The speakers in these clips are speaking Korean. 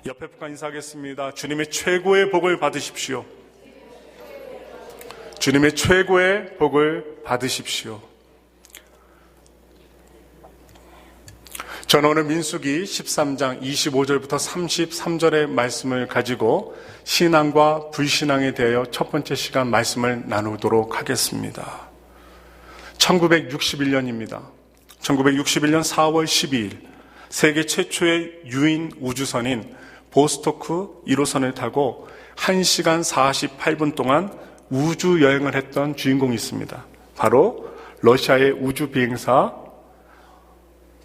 옆에 분과 인사하겠습니다. 주님의 최고의 복을 받으십시오. 주님의 최고의 복을 받으십시오. 저는 오늘 민수기 13장 25절부터 33절의 말씀을 가지고 신앙과 불신앙에 대하여 첫 번째 시간 말씀을 나누도록 하겠습니다. 1961년입니다. 1961년 4월 12일 세계 최초의 유인 우주선인 보스토크 1호선을 타고 1시간 48분 동안 우주 여행을 했던 주인공이 있습니다. 바로 러시아의 우주 비행사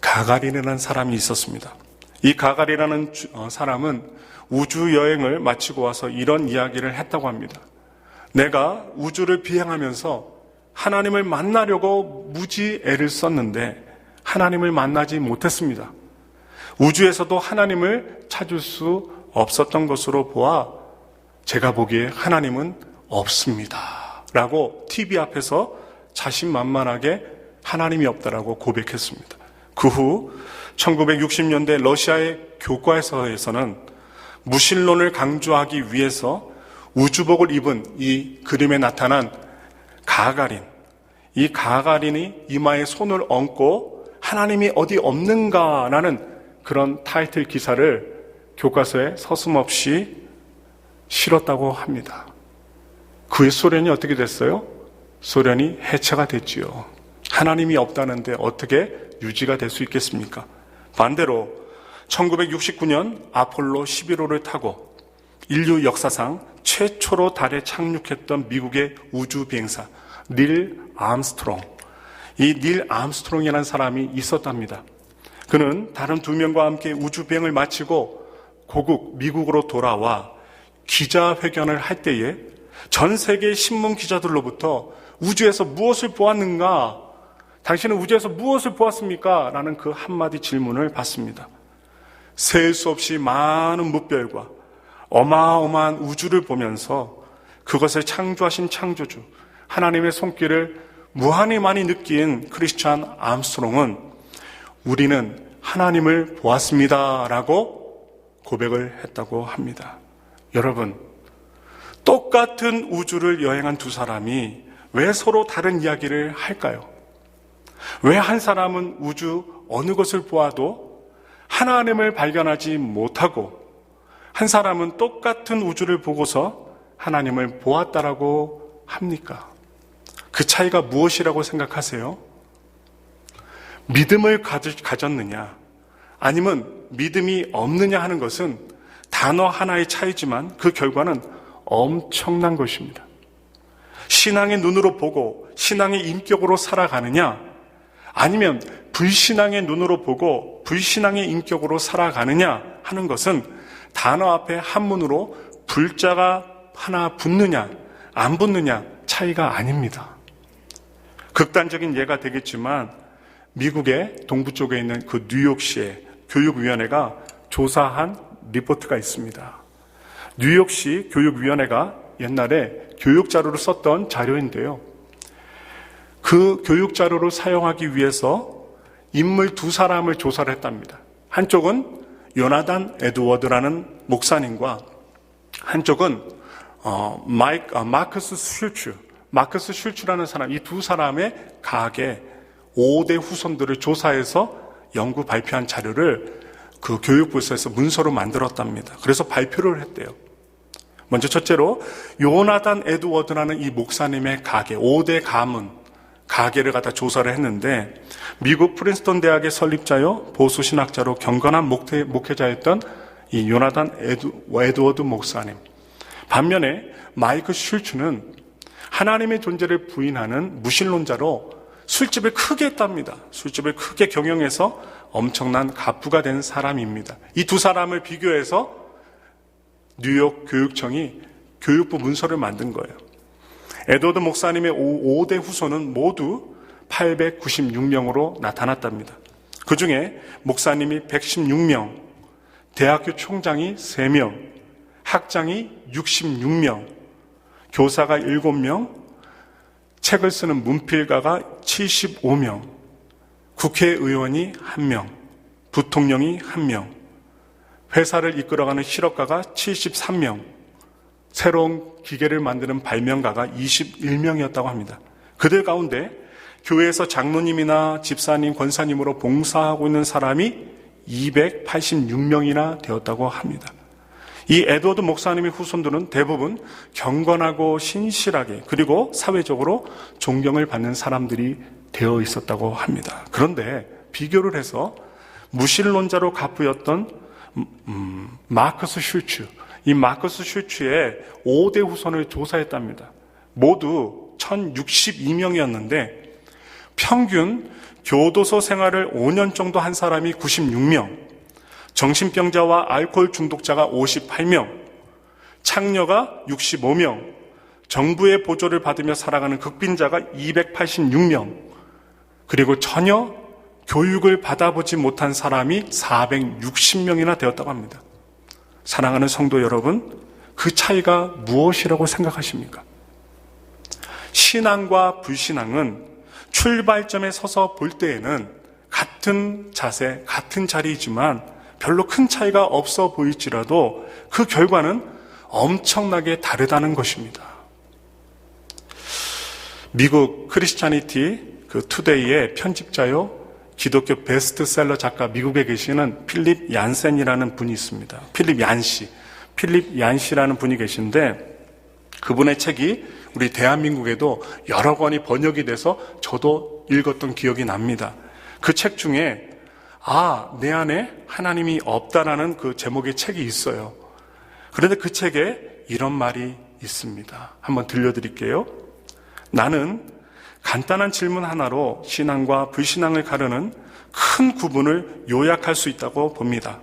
가가린이라는 사람이 있었습니다. 이 가가린이라는 사람은 우주 여행을 마치고 와서 이런 이야기를 했다고 합니다. 내가 우주를 비행하면서 하나님을 만나려고 무지 애를 썼는데 하나님을 만나지 못했습니다. 우주에서도 하나님을 찾을 수 없었던 것으로 보아 제가 보기에 하나님은 없습니다 라고 TV 앞에서 자신만만하게 하나님이 없다라고 고백했습니다. 그 후 1960년대 러시아의 교과서에서는 무신론을 강조하기 위해서 우주복을 입은 이 그림에 나타난 가가린, 이 가가린이 이마에 손을 얹고 하나님이 어디 없는가라는 그런 타이틀 기사를 교과서에 서슴없이 실었다고 합니다. 그 후에 소련이 어떻게 됐어요? 소련이 해체가 됐지요. 하나님이 없다는데 어떻게 유지가 될 수 있겠습니까? 반대로 1969년 아폴로 11호를 타고 인류 역사상 최초로 달에 착륙했던 미국의 우주 비행사 닐 암스트롱, 이 닐 암스트롱이라는 사람이 있었답니다. 그는 다른 2명과 함께 우주 비행을 마치고 고국 미국으로 돌아와 기자회견을 할 때에 전 세계 신문 기자들로부터 우주에서 무엇을 보았는가? 당신은 우주에서 무엇을 보았습니까? 라는 그 한마디 질문을 받습니다. 셀 수 없이 많은 무별과 어마어마한 우주를 보면서 그것을 창조하신 창조주 하나님의 손길을 무한히 많이 느낀 크리스찬 암스트롱은 우리는 하나님을 보았습니다 라고 고백을 했다고 합니다. 여러분, 똑같은 우주를 여행한 두 사람이 왜 서로 다른 이야기를 할까요? 왜 한 사람은 우주 어느 것을 보아도 하나님을 발견하지 못하고 한 사람은 똑같은 우주를 보고서 하나님을 보았다라고 합니까? 그 차이가 무엇이라고 생각하세요? 믿음을 가졌느냐 아니면 믿음이 없느냐 하는 것은 단어 하나의 차이지만 그 결과는 엄청난 것입니다. 신앙의 눈으로 보고 신앙의 인격으로 살아가느냐 아니면 불신앙의 눈으로 보고 불신앙의 인격으로 살아가느냐 하는 것은 단어 앞에 한문으로 불자가 하나 붙느냐 안 붙느냐 차이가 아닙니다. 극단적인 예가 되겠지만 미국의 동부 쪽에 있는 그 뉴욕시의 교육위원회가 조사한 리포트가 있습니다. 뉴욕시 교육위원회가 옛날에 교육자료로 썼던 자료인데요. 그 교육자료를 사용하기 위해서 인물 2사람을 조사를 했답니다. 한쪽은 요나단 에드워드라는 목사님과 한쪽은 마크스 슐츠라는 사람, 이 2사람의 가게 5대 후손들을 조사해서 연구 발표한 자료를 그 교육부에서 문서로 만들었답니다. 그래서 발표를 했대요. 먼저 첫째로 요나단 에드워드라는 이 목사님의 가게 5대 가게를 갖다 조사를 했는데 미국 프린스턴 대학의 설립자요 보수 신학자로 경건한 목회자였던 이 요나단 에드워드 목사님. 반면에 마이크 슐츠는 하나님의 존재를 부인하는 무신론자로 술집을 크게 했답니다. 술집을 크게 경영해서 엄청난 갑부가 된 사람입니다. 이 2사람을 비교해서 뉴욕 교육청이 교육부 문서를 만든 거예요. 에드워드 목사님의 5대 후손은 모두 896명으로 나타났답니다. 그 중에 목사님이 116명, 대학교 총장이 3명, 학장이 66명, 교사가 7명, 책을 쓰는 문필가가 75명, 국회의원이 1명, 부통령이 1명, 회사를 이끌어가는 실업가가 73명, 새로운 기계를 만드는 발명가가 21명이었다고 합니다. 그들 가운데 교회에서 장로님이나 집사님, 권사님으로 봉사하고 있는 사람이 286명이나 되었다고 합니다. 이 에드워드 목사님의 후손들은 대부분 경건하고 신실하게 그리고 사회적으로 존경을 받는 사람들이 되어 있었다고 합니다. 그런데 비교를 해서 무신론자로 가부였던 마커스 슐츠, 이 마커스 슐츠의 5대 후손을 조사했답니다. 모두 1062명이었는데 평균 교도소 생활을 5년 정도 한 사람이 96명, 정신병자와 알코올 중독자가 58명, 창녀가 65명, 정부의 보조를 받으며 살아가는 극빈자가 286명, 그리고 전혀 교육을 받아보지 못한 사람이 460명이나 되었다고 합니다. 사랑하는 성도 여러분, 그 차이가 무엇이라고 생각하십니까? 신앙과 불신앙은 출발점에 서서 볼 때에는 같은 자세, 같은 자리이지만 별로 큰 차이가 없어 보일지라도 그 결과는 엄청나게 다르다는 것입니다. 미국 크리스찬니티 투데이의 편집자요, 기독교 베스트셀러 작가, 미국에 계시는 필립 얀센이라는 분이 있습니다. 필립 얀시라는 분이 계신데 그분의 책이 우리 대한민국에도 여러 권이 번역이 돼서 저도 읽었던 기억이 납니다. 그 책 중에 내 안에 하나님이 없다라는 그 제목의 책이 있어요. 그런데 그 책에 이런 말이 있습니다. 한번 들려드릴게요. 나는 간단한 질문 하나로 신앙과 불신앙을 가르는 큰 구분을 요약할 수 있다고 봅니다.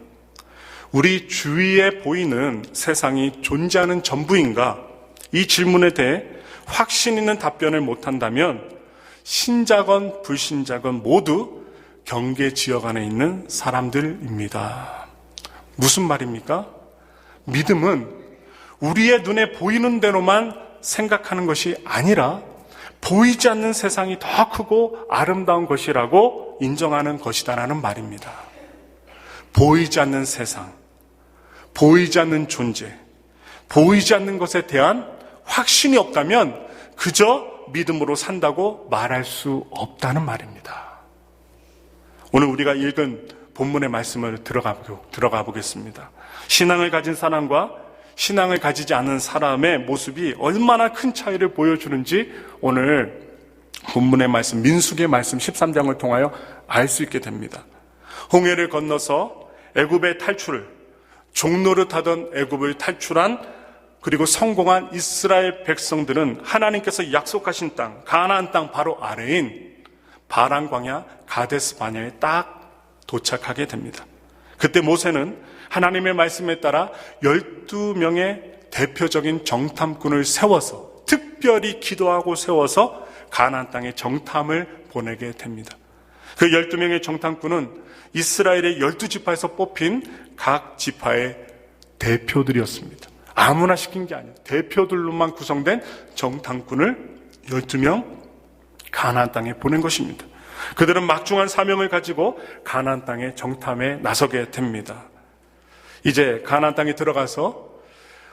우리 주위에 보이는 세상이 존재하는 전부인가? 이 질문에 대해 확신 있는 답변을 못한다면 신자건 불신자건 모두 경계 지역 안에 있는 사람들입니다. 무슨 말입니까? 믿음은 우리의 눈에 보이는 대로만 생각하는 것이 아니라 보이지 않는 세상이 더 크고 아름다운 것이라고 인정하는 것이다라는 말입니다. 보이지 않는 세상, 보이지 않는 존재, 보이지 않는 것에 대한 확신이 없다면 그저 믿음으로 산다고 말할 수 없다는 말입니다. 오늘 우리가 읽은 본문의 말씀을 들어가 보겠습니다. 신앙을 가진 사람과 신앙을 가지지 않은 사람의 모습이 얼마나 큰 차이를 보여주는지 오늘 본문의 말씀, 민수기의 말씀 13장을 통하여 알 수 있게 됩니다. 홍해를 건너서 애굽의 탈출을, 종노릇하던 애굽을 탈출한 그리고 성공한 이스라엘 백성들은 하나님께서 약속하신 땅, 가나안 땅 바로 아래인 바란 광야 가데스 바냐에 딱 도착하게 됩니다. 그때 모세는 하나님의 말씀에 따라 12명의 대표적인 정탐꾼을 세워서 특별히 기도하고 세워서 가나안 땅에 정탐을 보내게 됩니다. 그 12명의 정탐꾼은 이스라엘의 12지파에서 뽑힌 각 지파의 대표들이었습니다. 아무나 시킨 게 아니에요. 대표들로만 구성된 정탐꾼을 12명 가나안 땅에 보낸 것입니다. 그들은 막중한 사명을 가지고 가나안 땅의 정탐에 나서게 됩니다. 이제 가나안 땅에 들어가서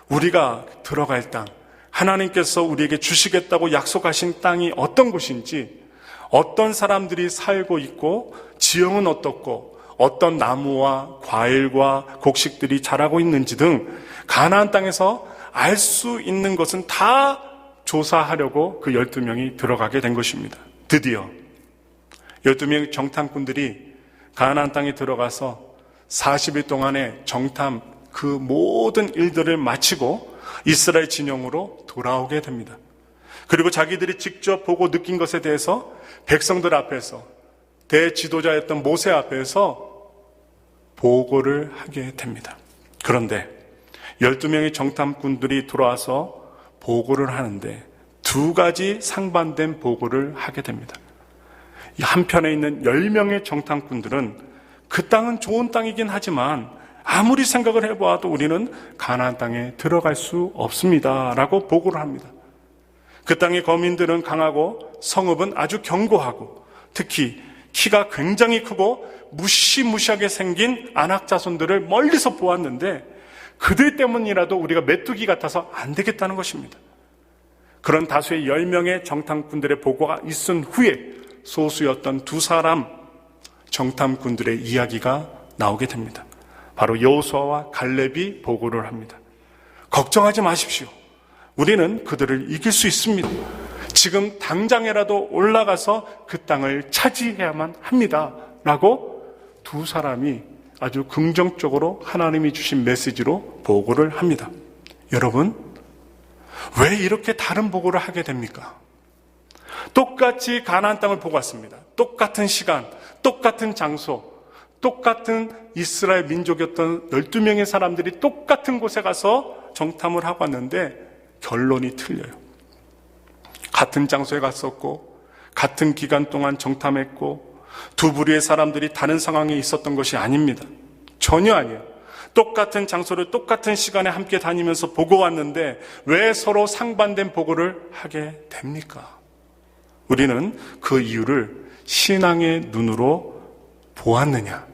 우리가 들어갈 땅, 하나님께서 우리에게 주시겠다고 약속하신 땅이 어떤 곳인지, 어떤 사람들이 살고 있고 지형은 어떻고 어떤 나무와 과일과 곡식들이 자라고 있는지 등 가나안 땅에서 알 수 있는 것은 다 조사하려고 그 12명이 들어가게 된 것입니다. 드디어 12명의 정탐꾼들이 가나안 땅에 들어가서 40일 동안의 정탐 그 모든 일들을 마치고 이스라엘 진영으로 돌아오게 됩니다. 그리고 자기들이 직접 보고 느낀 것에 대해서 백성들 앞에서 대지도자였던 모세 앞에서 보고를 하게 됩니다. 그런데 12명의 정탐꾼들이 돌아와서 보고를 하는데 두 가지 상반된 보고를 하게 됩니다. 한편에 있는 10명의 정탐꾼들은 그 땅은 좋은 땅이긴 하지만 아무리 생각을 해봐도 우리는 가나안 땅에 들어갈 수 없습니다 라고 보고를 합니다. 그 땅의 거민들은 강하고 성읍은 아주 견고하고 특히 키가 굉장히 크고 무시무시하게 생긴 아낙 자손들을 멀리서 보았는데 그들 때문이라도 우리가 메뚜기 같아서 안 되겠다는 것입니다. 그런 다수의 10명의 정탐꾼들의 보고가 있은 후에 소수였던 두 사람 정탐꾼들의 이야기가 나오게 됩니다. 바로 여호수아와 갈렙이 보고를 합니다. 걱정하지 마십시오. 우리는 그들을 이길 수 있습니다. 지금 당장이라도 올라가서 그 땅을 차지해야만 합니다. 라고 두 사람이 아주 긍정적으로 하나님이 주신 메시지로 보고를 합니다. 여러분, 왜 이렇게 다른 보고를 하게 됩니까? 똑같이 가나안 땅을 보고 왔습니다. 똑같은 시간, 똑같은 장소, 똑같은 이스라엘 민족이었던 12명의 사람들이 똑같은 곳에 가서 정탐을 하고 왔는데 결론이 틀려요. 같은 장소에 갔었고 같은 기간 동안 정탐했고 두 부류의 사람들이 다른 상황에 있었던 것이 아닙니다. 전혀 아니에요. 똑같은 장소를 똑같은 시간에 함께 다니면서 보고 왔는데 왜 서로 상반된 보고를 하게 됩니까? 우리는 그 이유를 신앙의 눈으로 보았느냐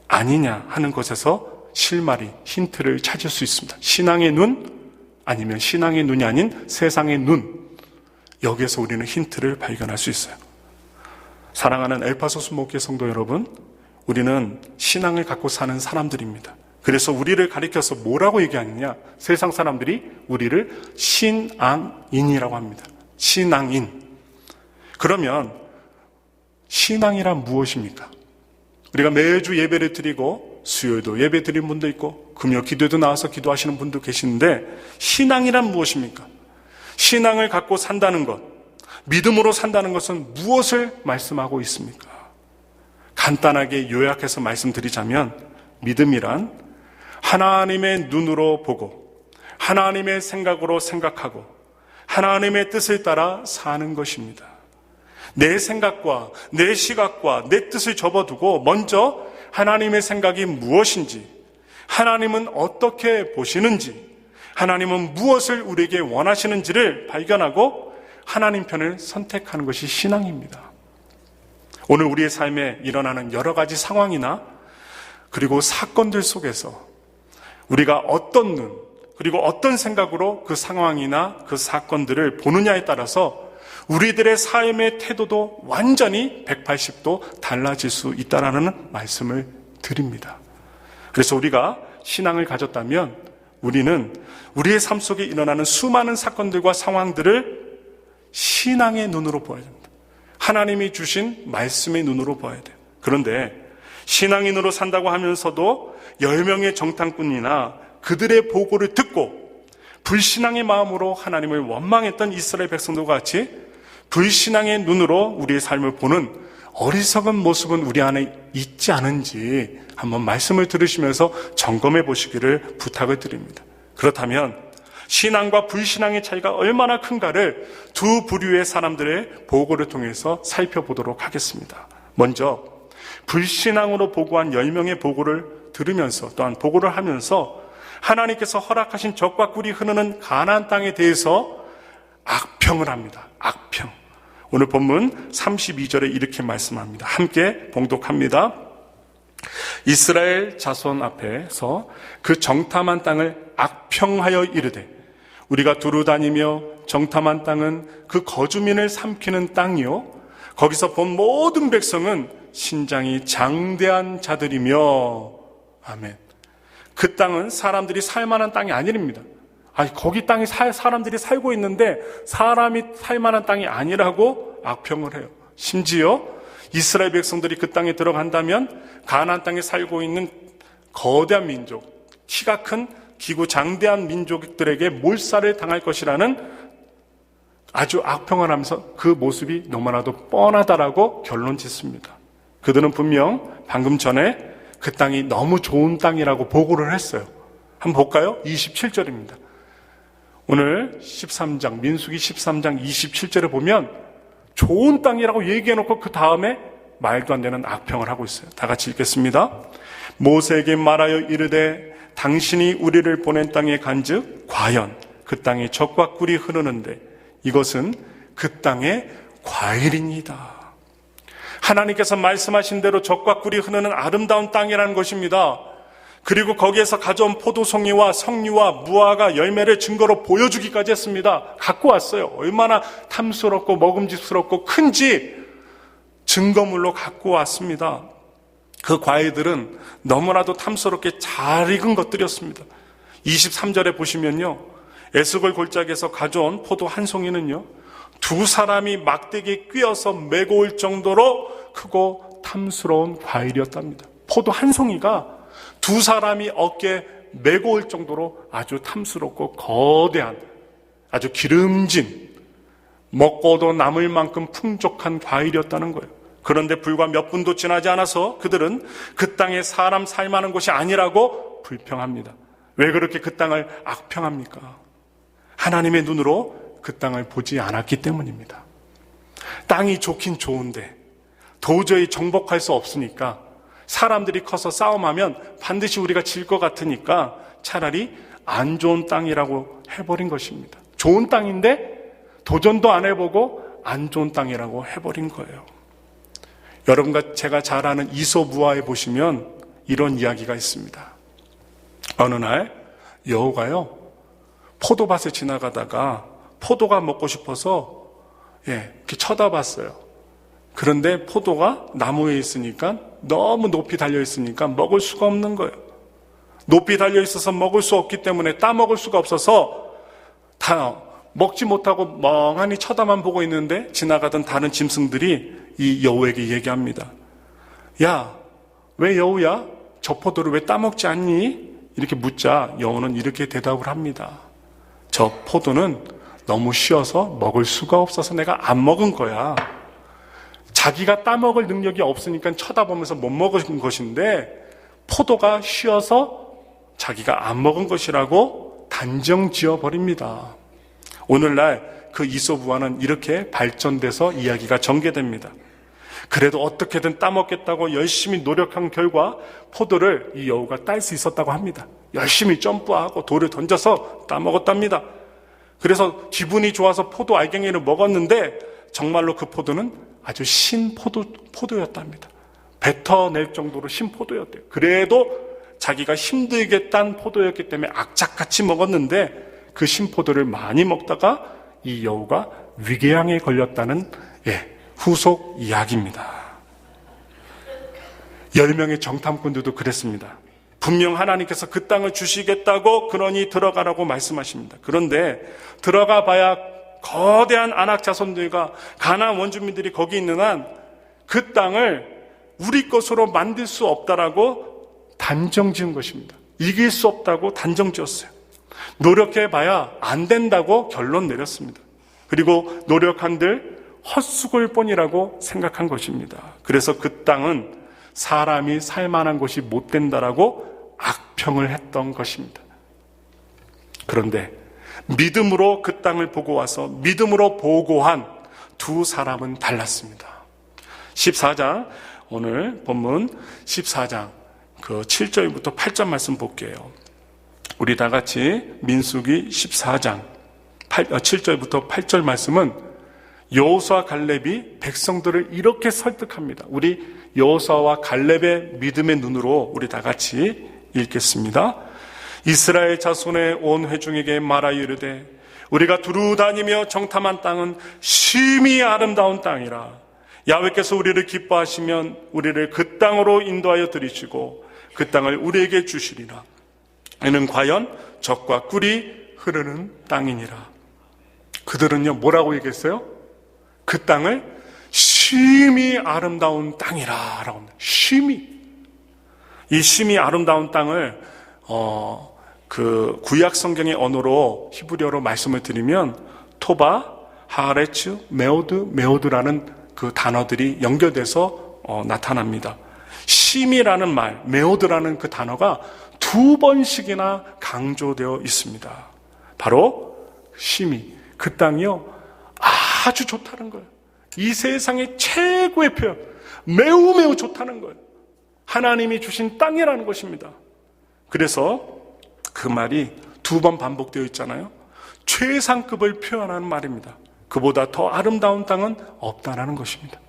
아니냐 하는 것에서 실마리, 힌트를 찾을 수 있습니다. 신앙의 눈 아니면 신앙의 눈이 아닌 세상의 눈, 여기에서 우리는 힌트를 발견할 수 있어요. 사랑하는 엘파소 순목교 성도 여러분, 우리는 신앙을 갖고 사는 사람들입니다. 그래서 우리를 가리켜서 뭐라고 얘기하느냐? 세상 사람들이 우리를 신앙인이라고 합니다. 신앙인. 그러면 신앙이란 무엇입니까? 우리가 매주 예배를 드리고 수요일도 예배 드리는 분도 있고 금요 기도도 나와서 기도하시는 분도 계시는데 신앙이란 무엇입니까? 신앙을 갖고 산다는 것, 믿음으로 산다는 것은 무엇을 말씀하고 있습니까? 간단하게 요약해서 말씀드리자면 믿음이란 하나님의 눈으로 보고 하나님의 생각으로 생각하고 하나님의 뜻을 따라 사는 것입니다. 내 생각과 내 시각과 내 뜻을 접어두고 먼저 하나님의 생각이 무엇인지, 하나님은 어떻게 보시는지, 하나님은 무엇을 우리에게 원하시는지를 발견하고 하나님 편을 선택하는 것이 신앙입니다. 오늘 우리의 삶에 일어나는 여러 가지 상황이나 그리고 사건들 속에서 우리가 어떤 눈, 그리고 어떤 생각으로 그 상황이나 그 사건들을 보느냐에 따라서 우리들의 삶의 태도도 완전히 180도 달라질 수 있다는 말씀을 드립니다. 그래서 우리가 신앙을 가졌다면 우리는 우리의 삶 속에 일어나는 수많은 사건들과 상황들을 신앙의 눈으로 보아야 됩니다. 하나님이 주신 말씀의 눈으로 보아야 돼요. 그런데 신앙인으로 산다고 하면서도 10명의 정탐꾼이나 그들의 보고를 듣고 불신앙의 마음으로 하나님을 원망했던 이스라엘 백성들과 같이 불신앙의 눈으로 우리의 삶을 보는 어리석은 모습은 우리 안에 있지 않은지 한번 말씀을 들으시면서 점검해 보시기를 부탁을 드립니다. 그렇다면 신앙과 불신앙의 차이가 얼마나 큰가를 두 부류의 사람들의 보고를 통해서 살펴보도록 하겠습니다. 먼저 불신앙으로 보고한 10명의 보고를 들으면서 또한 보고를 하면서 하나님께서 허락하신 적과 꿀이 흐르는 가나안 땅에 대해서 악평을 합니다. 악평. 오늘 본문 32절에 이렇게 말씀합니다. 함께 봉독합니다. 이스라엘 자손 앞에서 그 정탐한 땅을 악평하여 이르되 우리가 두루 다니며 정탐한 땅은 그 거주민을 삼키는 땅이요 거기서 본 모든 백성은 신장이 장대한 자들이며 아멘. 그 땅은 사람들이 살만한 땅이 아니랍니다. 아니 거기 땅에 사람들이 살고 있는데 사람이 살만한 땅이 아니라고 악평을 해요. 심지어 이스라엘 백성들이 그 땅에 들어간다면 가나안 땅에 살고 있는 거대한 민족, 키가 큰 기구 장대한 민족들에게 몰살을 당할 것이라는 아주 악평을 하면서 그 모습이 너무나도 뻔하다라고 결론 짓습니다. 그들은 분명 방금 전에 그 땅이 너무 좋은 땅이라고 보고를 했어요. 한번 볼까요? 27절입니다. 오늘 13장, 민수기 13장 27절을 보면 좋은 땅이라고 얘기해놓고 그 다음에 말도 안 되는 악평을 하고 있어요. 다 같이 읽겠습니다. 모세에게 말하여 이르되 당신이 우리를 보낸 땅에 간즉 과연 그 땅에 젖과 꿀이 흐르는데 이것은 그 땅의 과일이니이다. 하나님께서 말씀하신 대로 젖과 꿀이 흐르는 아름다운 땅이라는 것입니다. 그리고 거기에서 가져온 포도송이와 석류와 무화과 열매를 증거로 보여주기까지 했습니다. 갖고 왔어요. 얼마나 탐스럽고 먹음직스럽고 큰지 증거물로 갖고 왔습니다. 그 과일들은 너무나도 탐스럽게 잘 익은 것들이었습니다. 23절에 보시면요, 에스골 골짜기에서 가져온 포도 한 송이는요, 두 사람이 막대기에 꿰어서 메고 올 정도로 크고 탐스러운 과일이었답니다. 포도 한 송이가 두 사람이 어깨에 메고 올 정도로 아주 탐스럽고 거대한, 아주 기름진, 먹고도 남을 만큼 풍족한 과일이었다는 거예요. 그런데 불과 몇 분도 지나지 않아서 그들은 그 땅에 사람 살만한 곳이 아니라고 불평합니다. 왜 그렇게 그 땅을 악평합니까? 하나님의 눈으로 그 땅을 보지 않았기 때문입니다. 땅이 좋긴 좋은데 도저히 정복할 수 없으니까, 사람들이 커서 싸움하면 반드시 우리가 질 것 같으니까 차라리 안 좋은 땅이라고 해버린 것입니다. 좋은 땅인데 도전도 안 해보고 안 좋은 땅이라고 해버린 거예요. 여러분과 제가 잘 아는 이솝우화에 보시면 이런 이야기가 있습니다. 어느 날 여우가요, 포도밭을 지나가다가 포도가 먹고 싶어서 이렇게 쳐다봤어요. 그런데 포도가 나무에 있으니까, 너무 높이 달려있으니까 먹을 수가 없는 거예요. 높이 달려있어서 먹을 수 없기 때문에 따먹을 수가 없어서 다 먹지 못하고 멍하니 쳐다만 보고 있는데, 지나가던 다른 짐승들이 이 여우에게 얘기합니다. 야, 왜 여우야? 저 포도를 왜 따먹지 않니? 이렇게 묻자 여우는 이렇게 대답을 합니다. 저 포도는 너무 쉬어서 먹을 수가 없어서 내가 안 먹은 거야. 자기가 따먹을 능력이 없으니까 쳐다보면서 못 먹은 것인데, 포도가 쉬어서 자기가 안 먹은 것이라고 단정 지어버립니다. 오늘날 그 이솝우화는 이렇게 발전돼서 이야기가 전개됩니다. 그래도 어떻게든 따먹겠다고 열심히 노력한 결과 포도를 이 여우가 딸 수 있었다고 합니다. 열심히 점프하고 돌을 던져서 따먹었답니다. 그래서 기분이 좋아서 포도 알갱이를 먹었는데 정말로 그 포도는 아주 신 포도였답니다. 뱉어낼 정도로 신 포도였대요. 그래도 자기가 힘들게 딴 포도였기 때문에 악착같이 먹었는데, 그 신 포도를 많이 먹다가 이 여우가 위궤양에 걸렸다는 후속 이야기입니다. 10명의 정탐꾼들도 그랬습니다. 분명 하나님께서 그 땅을 주시겠다고 그러니 들어가라고 말씀하십니다. 그런데 들어가 봐야 거대한 아낙 자손들과 가나안 원주민들이 거기 있는 한 그 땅을 우리 것으로 만들 수 없다라고 단정 지은 것입니다. 이길 수 없다고 단정 지었어요. 노력해봐야 안 된다고 결론 내렸습니다. 그리고 노력한들 헛수고일 뿐이라고 생각한 것입니다. 그래서 그 땅은 사람이 살만한 곳이 못 된다라고 악평을 했던 것입니다. 그런데 믿음으로 그 땅을 보고 와서 믿음으로 보고한 두 사람은 달랐습니다. 14장, 오늘 본문 14장 그 7절부터 8절 말씀 볼게요. 우리 다 같이 민수기 14장 7절부터 8절 말씀은 여호수아 갈렙이 백성들을 이렇게 설득합니다. 우리 여호수아와 갈렙의 믿음의 눈으로 우리 다 같이 읽겠습니다. 이스라엘 자손의 온 회중에게 말하여 이르되 우리가 두루 다니며 정탐한 땅은 심히 아름다운 땅이라. 야훼께서 우리를 기뻐하시면 우리를 그 땅으로 인도하여 들이시고 그 땅을 우리에게 주시리라. 이는 과연 젖과 꿀이 흐르는 땅이니라. 그들은요 뭐라고 얘기했어요? 그 땅을 심히 아름다운 땅이라 라고 합니다. 심히. 이 심히 아름다운 땅을 그 구약 성경의 언어로 히브리어로 말씀을 드리면 토바, 하레츠, 메오드라는 그 단어들이 연결돼서 나타납니다. 심이라는 말, 메오드라는 그 단어가 2번씩이나 강조되어 있습니다. 바로 심이, 그 땅이요 아주 좋다는 거예요. 이 세상의 최고의 표현, 매우 좋다는 거예요. 하나님이 주신 땅이라는 것입니다. 그래서 그 말이 2번 반복되어 있잖아요. 최상급을 표현하는 말입니다. 그보다 더 아름다운 땅은 없다라는 것입니다.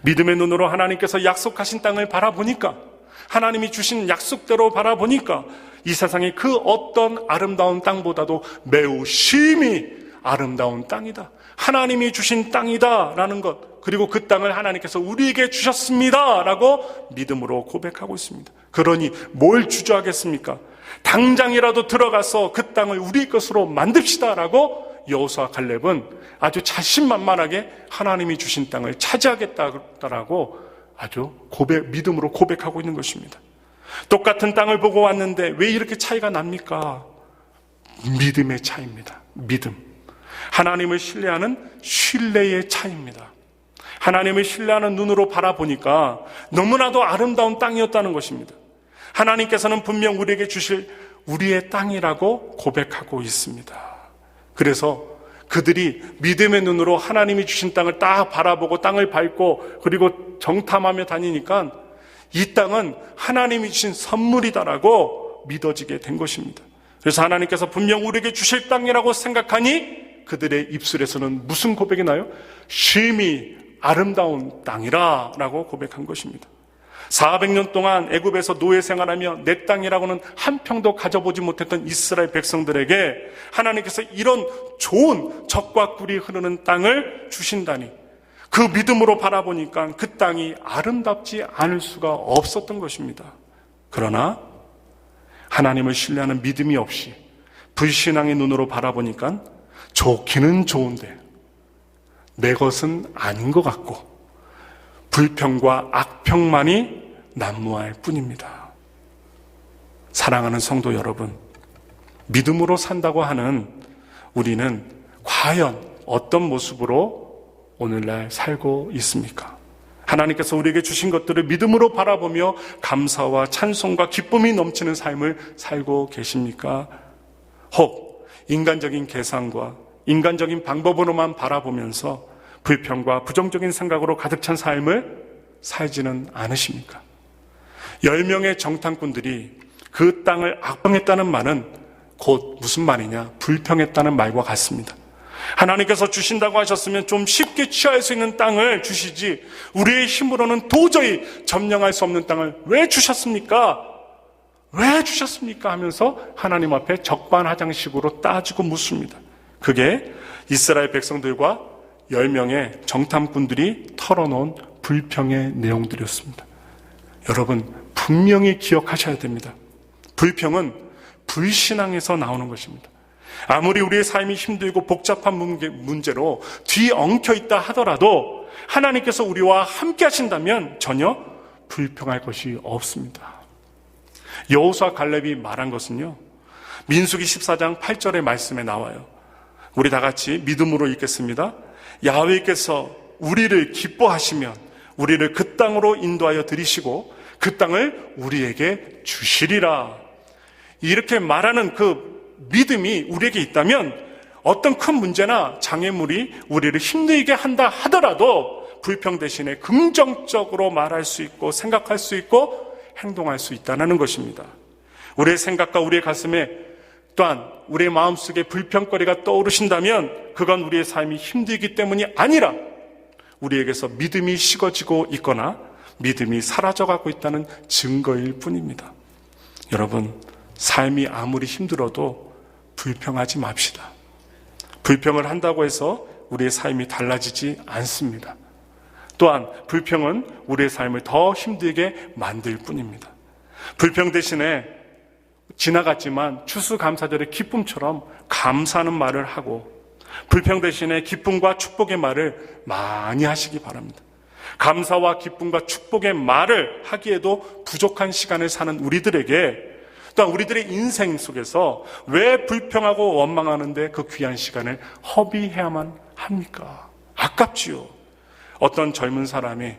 믿음의 눈으로 하나님께서 약속하신 땅을 바라보니까, 하나님이 주신 약속대로 바라보니까 이 세상의 그 어떤 아름다운 땅보다도 매우 심히 아름다운 땅이다, 하나님이 주신 땅이다 라는 것, 그리고 그 땅을 하나님께서 우리에게 주셨습니다 라고 믿음으로 고백하고 있습니다. 그러니 뭘 주저하겠습니까? 당장이라도 들어가서 그 땅을 우리 것으로 만듭시다 라고 여호수아 갈렙은 아주 자신만만하게 하나님이 주신 땅을 차지하겠다라고 아주 믿음으로 고백하고 있는 것입니다. 똑같은 땅을 보고 왔는데 왜 이렇게 차이가 납니까? 믿음의 차이입니다. 믿음. 하나님을 신뢰하는 신뢰의 차이입니다. 하나님을 신뢰하는 눈으로 바라보니까 너무나도 아름다운 땅이었다는 것입니다. 하나님께서는 분명 우리에게 주실 우리의 땅이라고 고백하고 있습니다. 그래서 그들이 믿음의 눈으로 하나님이 주신 땅을 딱 바라보고 땅을 밟고 그리고 정탐하며 다니니까 이 땅은 하나님이 주신 선물이다라고 믿어지게 된 것입니다. 그래서 하나님께서 분명 우리에게 주실 땅이라고 생각하니 그들의 입술에서는 무슨 고백이 나요? 심히 아름다운 땅이라 라고 고백한 것입니다. 400년 동안 애굽에서 노예 생활하며 내 땅이라고는 한 평도 가져보지 못했던 이스라엘 백성들에게 하나님께서 이런 좋은 젖과 꿀이 흐르는 땅을 주신다니, 그 믿음으로 바라보니까 그 땅이 아름답지 않을 수가 없었던 것입니다. 그러나 하나님을 신뢰하는 믿음이 없이 불신앙의 눈으로 바라보니까 좋기는 좋은데 내 것은 아닌 것 같고 불평과 악평만이 난무할 뿐입니다. 사랑하는 성도 여러분, 믿음으로 산다고 하는 우리는 과연 어떤 모습으로 오늘날 살고 있습니까? 하나님께서 우리에게 주신 것들을 믿음으로 바라보며 감사와 찬송과 기쁨이 넘치는 삶을 살고 계십니까? 혹 인간적인 계산과 인간적인 방법으로만 바라보면서 불평과 부정적인 생각으로 가득 찬 삶을 살지는 않으십니까? 10명의 정탐꾼들이 그 땅을 악평했다는 말은 곧 무슨 말이냐? 불평했다는 말과 같습니다. 하나님께서 주신다고 하셨으면 좀 쉽게 취할 수 있는 땅을 주시지 우리의 힘으로는 도저히 점령할 수 없는 땅을 왜 주셨습니까? 왜 주셨습니까? 하면서 하나님 앞에 적반하장식으로 따지고 묻습니다. 그게 이스라엘 백성들과 10명의 정탐꾼들이 털어놓은 불평의 내용들이었습니다. 여러분, 분명히 기억하셔야 됩니다. 불평은 불신앙에서 나오는 것입니다. 아무리 우리의 삶이 힘들고 복잡한 문제로 뒤엉켜 있다 하더라도 하나님께서 우리와 함께 하신다면 전혀 불평할 것이 없습니다. 여호수아 갈렙이 말한 것은요, 민수기 14장 8절의 말씀에 나와요. 우리 다 같이 믿음으로 읽겠습니다. 야훼께서 우리를 기뻐하시면 우리를 그 땅으로 인도하여 들이시고 그 땅을 우리에게 주시리라. 이렇게 말하는 그 믿음이 우리에게 있다면 어떤 큰 문제나 장애물이 우리를 힘들게 한다 하더라도 불평 대신에 긍정적으로 말할 수 있고 생각할 수 있고 행동할 수 있다는 것입니다. 우리의 생각과 우리의 가슴에 또한 우리의 마음속에 불평거리가 떠오르신다면 그건 우리의 삶이 힘들기 때문이 아니라 우리에게서 믿음이 식어지고 있거나 믿음이 사라져가고 있다는 증거일 뿐입니다. 여러분, 삶이 아무리 힘들어도 불평하지 맙시다. 불평을 한다고 해서 우리의 삶이 달라지지 않습니다. 또한 불평은 우리의 삶을 더 힘들게 만들 뿐입니다. 불평 대신에 지나갔지만 추수감사절의 기쁨처럼 감사하는 말을 하고 불평 대신에 기쁨과 축복의 말을 많이 하시기 바랍니다. 감사와 기쁨과 축복의 말을 하기에도 부족한 시간을 사는 우리들에게 또한 우리들의 인생 속에서 왜 불평하고 원망하는데 그 귀한 시간을 허비해야만 합니까? 아깝지요. 어떤 젊은 사람이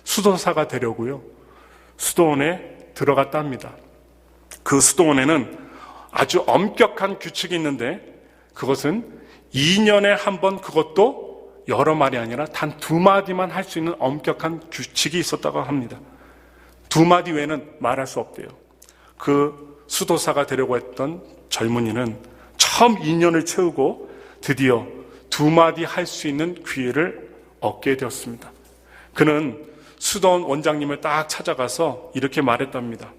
수도사가 되려고요, 수도원에 들어갔다 합니다. 그 수도원에는 아주 엄격한 규칙이 있는데 그것은 2년에 한 번, 그것도 여러 말이 아니라 단 2마디만 할 수 있는 엄격한 규칙이 있었다고 합니다. 2마디 외에는 말할 수 없대요. 그 수도사가 되려고 했던 젊은이는 처음 2년을 채우고 드디어 2마디 할 수 있는 기회를 얻게 되었습니다. 그는 수도원 원장님을 딱 찾아가서 이렇게 말했답니다.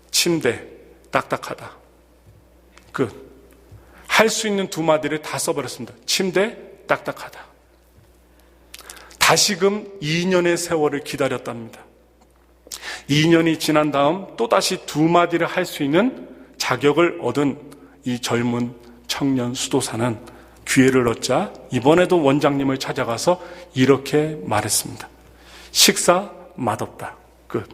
침대 딱딱하다. 끝. 할 수 있는 두 마디를 다 써버렸습니다. 침대 딱딱하다. 다시금 2년의 세월을 기다렸답니다. 2년이 지난 다음 또다시 두 마디를 할 수 있는 자격을 얻은 이 젊은 청년 수도사는 기회를 얻자 이번에도 원장님을 찾아가서 이렇게 말했습니다. 식사 맛없다. 끝.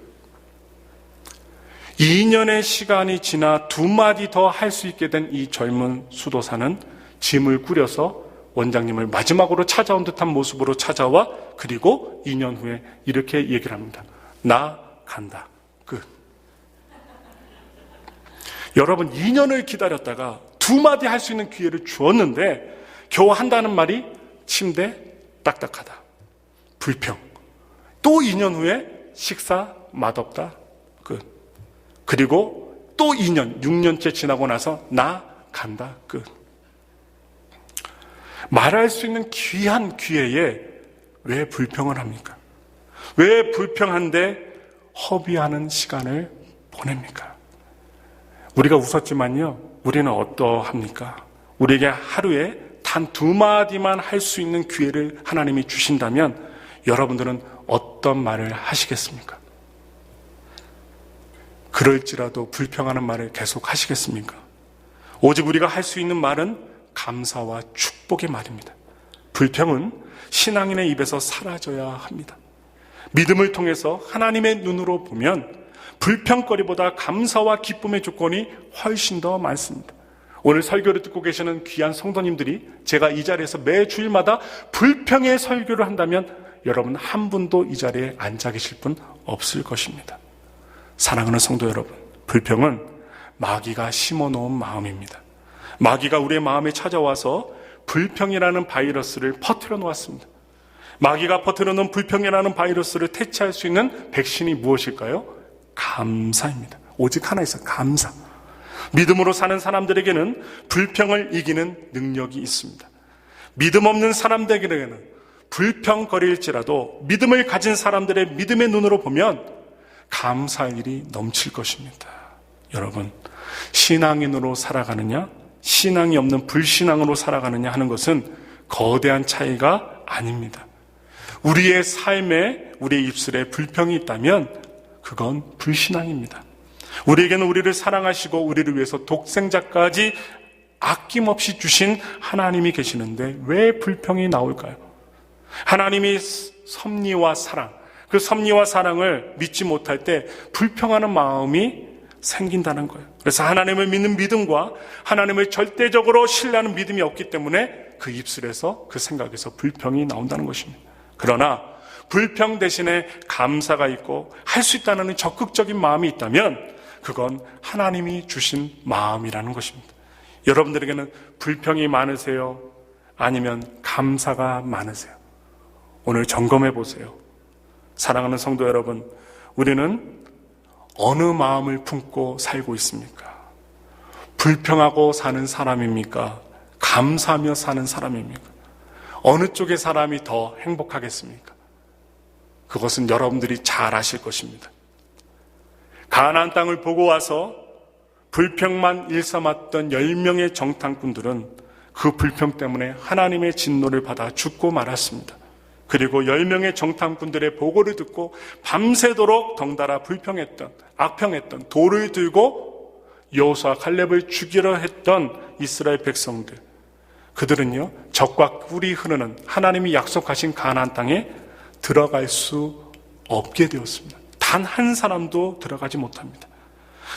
2년의 시간이 지나 두 마디 더 할 수 있게 된 이 젊은 수도사는 짐을 꾸려서 원장님을 마지막으로 찾아온 듯한 모습으로 찾아와 그리고 2년 후에 이렇게 얘기를 합니다. 나 간다. 끝. 여러분 2년을 기다렸다가 두 마디 할 수 있는 기회를 주었는데 겨우 한다는 말이 침대 딱딱하다. 불평. 또 2년 후에 식사 맛없다. 끝. 그리고 또 2년, 6년째 지나고 나서 나 간다. 끝. 말할 수 있는 귀한 기회에 왜 불평을 합니까? 왜 불평한데 허비하는 시간을 보냅니까? 우리가 웃었지만요, 우리는 어떠합니까? 우리에게 하루에 단 두 마디만 할 수 있는 기회를 하나님이 주신다면 여러분들은 어떤 말을 하시겠습니까? 그럴지라도 불평하는 말을 계속 하시겠습니까? 오직 우리가 할 수 있는 말은 감사와 축복의 말입니다. 불평은 신앙인의 입에서 사라져야 합니다. 믿음을 통해서 하나님의 눈으로 보면 불평거리보다 감사와 기쁨의 조건이 훨씬 더 많습니다. 오늘 설교를 듣고 계시는 귀한 성도님들이 제가 이 자리에서 매 주일마다 불평의 설교를 한다면 여러분 한 분도 이 자리에 앉아 계실 분 없을 것입니다. 사랑하는 성도 여러분, 불평은 마귀가 심어놓은 마음입니다. 마귀가 우리의 마음에 찾아와서 불평이라는 바이러스를 퍼뜨려 놓았습니다. 마귀가 퍼뜨려 놓은 불평이라는 바이러스를 퇴치할 수 있는 백신이 무엇일까요? 감사입니다. 오직 하나 있어요. 감사. 믿음으로 사는 사람들에게는 불평을 이기는 능력이 있습니다. 믿음 없는 사람들에게는 불평거릴지라도 믿음을 가진 사람들의 믿음의 눈으로 보면 감사할 일이 넘칠 것입니다. 여러분, 신앙인으로 살아가느냐, 신앙이 없는 불신앙으로 살아가느냐 하는 것은 거대한 차이가 아닙니다. 우리의 삶에, 우리의 입술에 불평이 있다면 그건 불신앙입니다. 우리에게는 우리를 사랑하시고 우리를 위해서 독생자까지 아낌없이 주신 하나님이 계시는데 왜 불평이 나올까요? 하나님이 섭리와 사랑, 그 섭리와 사랑을 믿지 못할 때 불평하는 마음이 생긴다는 거예요. 그래서 하나님을 믿는 믿음과 하나님을 절대적으로 신뢰하는 믿음이 없기 때문에 그 입술에서, 그 생각에서 불평이 나온다는 것입니다. 그러나 불평 대신에 감사가 있고 할 수 있다는 적극적인 마음이 있다면 그건 하나님이 주신 마음이라는 것입니다. 여러분들에게는 불평이 많으세요? 아니면 감사가 많으세요? 오늘 점검해 보세요. 사랑하는 성도 여러분, 우리는 어느 마음을 품고 살고 있습니까? 불평하고 사는 사람입니까? 감사하며 사는 사람입니까? 어느 쪽의 사람이 더 행복하겠습니까? 그것은 여러분들이 잘 아실 것입니다. 가나안 땅을 보고 와서 불평만 일삼았던 10명의 정탐꾼들은 그 불평 때문에 하나님의 진노를 받아 죽고 말았습니다. 그리고 10명의 정탐꾼들의 보고를 듣고 밤새도록 덩달아 불평했던, 악평했던, 돌을 들고 여호수아 칼렙을 죽이려 했던 이스라엘 백성들, 그들은요 적과 꿀이 흐르는 하나님이 약속하신 가나안 땅에 들어갈 수 없게 되었습니다. 단 한 사람도 들어가지 못합니다.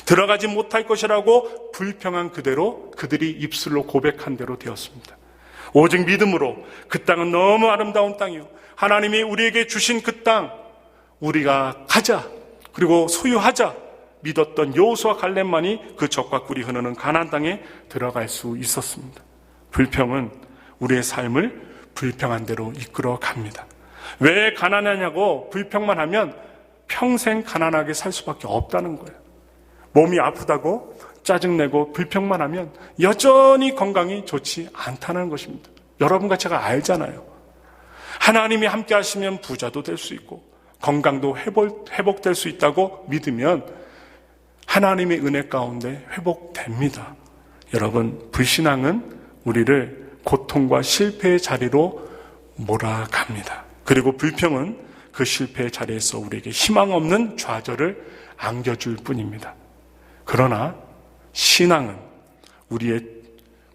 들어가지 못할 것이라고 불평한 그대로 그들이 입술로 고백한 대로 되었습니다. 오직 믿음으로 그 땅은 너무 아름다운 땅이요, 하나님이 우리에게 주신 그 땅 우리가 가자, 그리고 소유하자 믿었던 여호수아 갈렙만이 그 적과 꿀이 흐르는 가나안 땅에 들어갈 수 있었습니다. 불평은 우리의 삶을 불평한 대로 이끌어 갑니다. 왜 가난하냐고 불평만 하면 평생 가난하게 살 수밖에 없다는 거예요. 몸이 아프다고 짜증내고 불평만 하면 여전히 건강이 좋지 않다는 것입니다. 여러분과 제가 알잖아요. 하나님이 함께 하시면 부자도 될 수 있고 건강도 회복될 수 있다고 믿으면 하나님의 은혜 가운데 회복됩니다. 여러분, 불신앙은 우리를 고통과 실패의 자리로 몰아갑니다. 그리고 불평은 그 실패의 자리에서 우리에게 희망 없는 좌절을 안겨줄 뿐입니다. 그러나 신앙은 우리의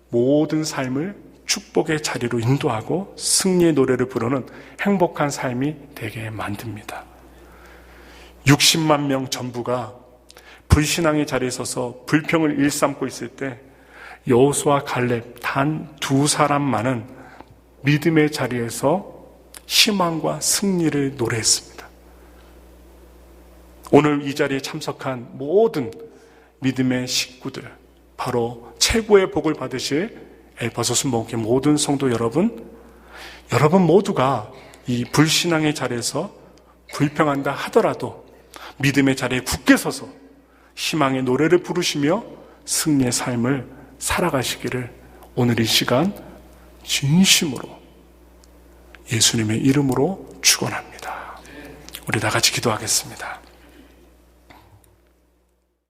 모든 삶을 축복의 자리로 인도하고 승리의 노래를 부르는 행복한 삶이 되게 만듭니다. 60만 명 전부가 불신앙의 자리에 서서 불평을 일삼고 있을 때 여호수아 갈렙 단 두 사람만은 믿음의 자리에서 희망과 승리를 노래했습니다. 오늘 이 자리에 참석한 모든 믿음의 식구들, 바로 최고의 복을 받으실 엘파소순복음교회 모든 성도 여러분 모두가 이 불신앙의 자리에서 불평한다 하더라도 믿음의 자리에 굳게 서서 희망의 노래를 부르시며 승리의 삶을 살아가시기를 오늘 이 시간 진심으로 예수님의 이름으로 축원합니다. 우리 다 같이 기도하겠습니다.